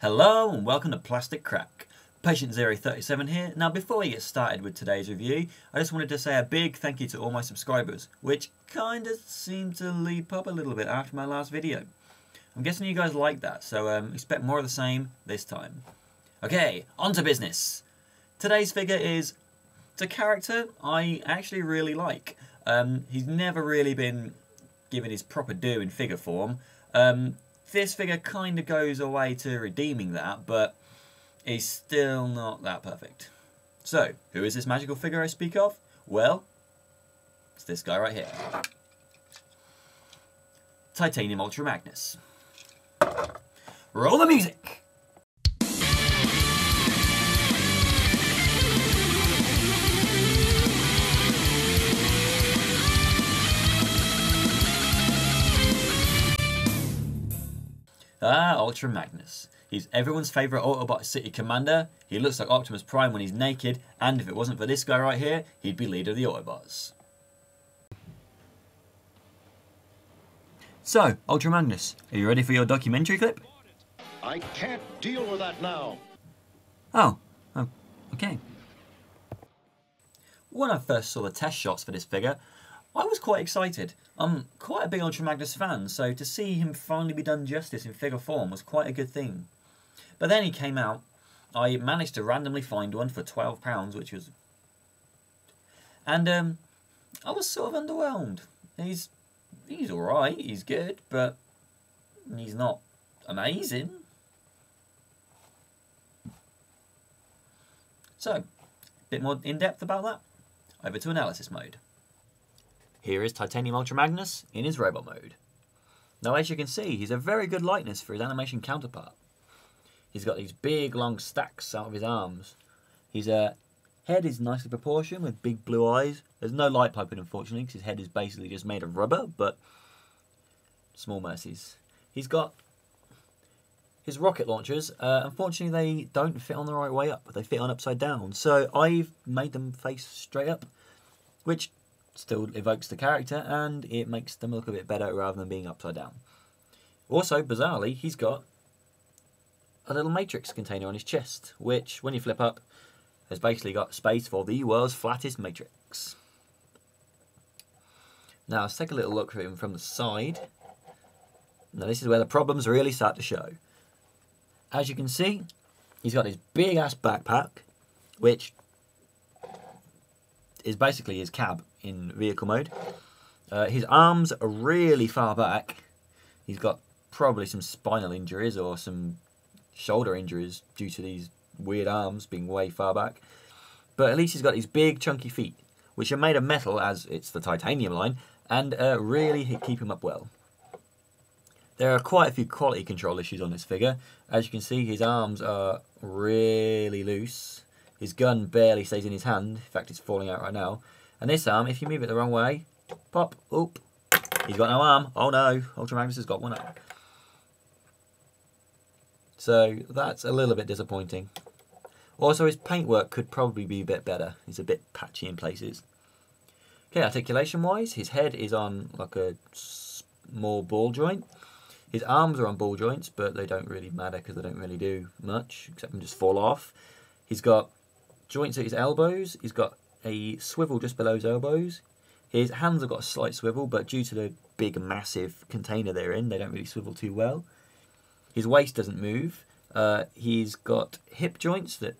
Hello and welcome to Plastic Crack. Patient 037 here. Now before we get started with today's review, I just wanted to say a big thank you to all my subscribers, which kinda seemed to leap up a little bit after my last video. I'm guessing you guys like that, so expect more of the same this time. Okay, on to business. Today's figure is a character I actually really like. He's never really been given his proper due in figure form. This figure kind of goes away to redeeming that, but he's still not that perfect. So, who is this magical figure I speak of? Well, it's this guy right here. Titanium Ultra Magnus. Roll the music! Ultra Magnus. He's everyone's favourite Autobot city commander. He looks like Optimus Prime when he's naked, and if it wasn't for this guy right here, he'd be leader of the Autobots. So, Ultra Magnus, are you ready for your documentary clip? I can't deal with that now. Oh, okay. When I first saw the test shots for this figure, I was quite excited. I'm quite a big Ultra Magnus fan, so to see him finally be done justice in figure form was quite a good thing. But then he came out. I managed to randomly find one for £12, which was... And I was sort of underwhelmed. He's alright, he's good, but he's not amazing. So, a bit more in-depth about that. Over to analysis mode. Here is Titanium Ultra Magnus in his robot mode. Now as you can see, he's a very good likeness for his animation counterpart. He's got these big long stacks out of his arms. His head is nicely proportioned with big blue eyes. There's no light piping unfortunately because his head is basically just made of rubber, but small mercies. He's got his rocket launchers. Unfortunately they don't fit on the right way up, they fit on upside down. So I've made them face straight up, which still evokes the character and it makes them look a bit better rather than being upside down. Also, bizarrely, he's got a little matrix container on his chest, which, when you flip up, has basically got space for the world's flattest matrix. Now, let's take a little look at him from the side. Now, this is where the problems really start to show. As you can see, he's got his big-ass backpack, which is basically his cab in vehicle mode. His arms are really far back. He's got probably some spinal injuries or some shoulder injuries due to these weird arms being way far back. But at least he's got these big chunky feet, which are made of metal as it's the titanium line, and really keep him up well. There are quite a few quality control issues on this figure. As you can see, his arms are really loose. His gun barely stays in his hand. In fact, it's falling out right now. And this arm, if you move it the wrong way, pop, oop, he's got no arm. Oh no, Ultra Magnus has got one arm. So that's a little bit disappointing. Also, his paintwork could probably be a bit better. He's a bit patchy in places. Okay, articulation-wise, his head is on like a small ball joint. His arms are on ball joints, but they don't really matter because they don't really do much, except them just fall off. He's got joints at his elbows. He's got a swivel just below his elbows. His hands have got a slight swivel, but due to the big, massive container they're in, they don't really swivel too well. His waist doesn't move. He's got hip joints that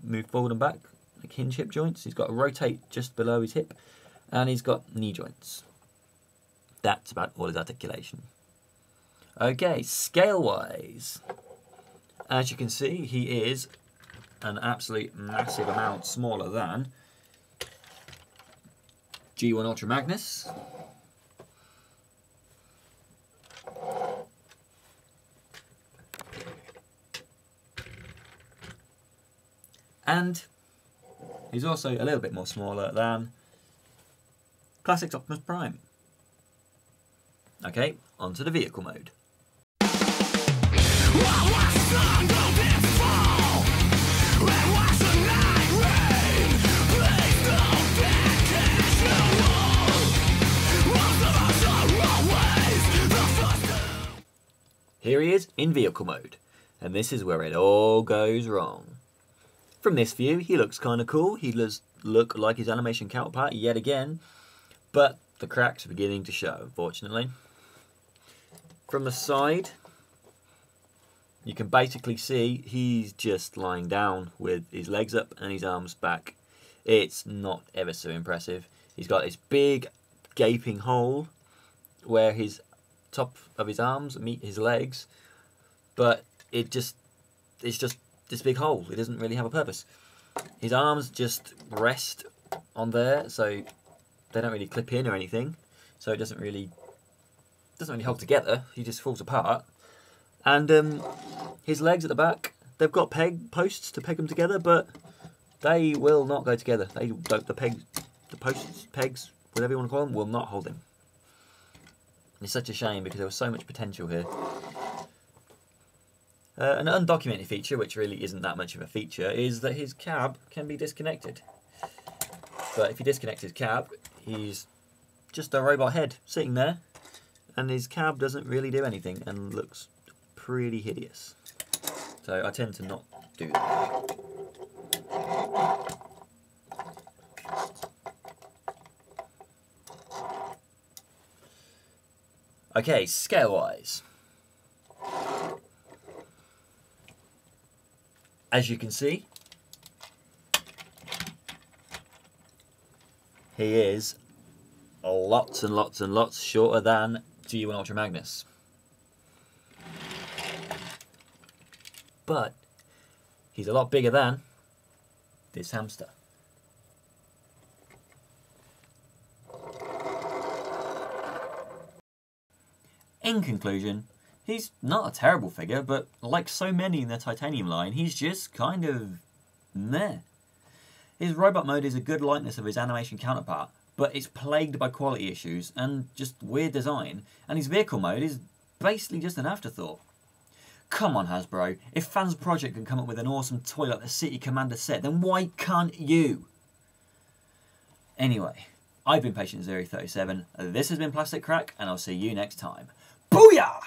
move forward and back, like hinge hip joints. He's got a rotate just below his hip, and he's got knee joints. That's about all his articulation. Okay, scale-wise, as you can see, he is an absolute massive amount smaller than G1 Ultra Magnus. And he's also a little bit more smaller than Classic Optimus Prime. Okay, onto the vehicle mode. Here he is in vehicle mode. And this is where it all goes wrong. From this view, he looks kind of cool. He does look like his animation counterpart yet again, but the cracks are beginning to show, unfortunately. From the side, you can basically see he's just lying down with his legs up and his arms back. It's not ever so impressive. He's got this big gaping hole where his top of his arms meet his legs, but it's just this big hole. It doesn't really have a purpose. His arms just rest on there, so they don't really clip in or anything, so it doesn't really hold together. He just falls apart. And his legs at the back, they've got peg posts to peg them together, but they will not go together. The posts, pegs, whatever you want to call them, will not hold him. It's such a shame because there was so much potential here. An undocumented feature, which really isn't that much of a feature, is that his cab can be disconnected. But if you disconnect his cab, he's just a robot head sitting there, and his cab doesn't really do anything and looks pretty hideous. So I tend to not do that. Okay, scale-wise. As you can see, he is lots and lots and lots shorter than G1 Ultra Magnus. But he's a lot bigger than this hamster. In conclusion, he's not a terrible figure, but like so many in the Titanium line, he's just kind of meh. His robot mode is a good likeness of his animation counterpart, but it's plagued by quality issues and just weird design, and his vehicle mode is basically just an afterthought. Come on, Hasbro, if Fans Project can come up with an awesome toy like the City Commander set, then why can't you? Anyway, I've been Patient 037, this has been Plastic Crack, and I'll see you next time. Booyah!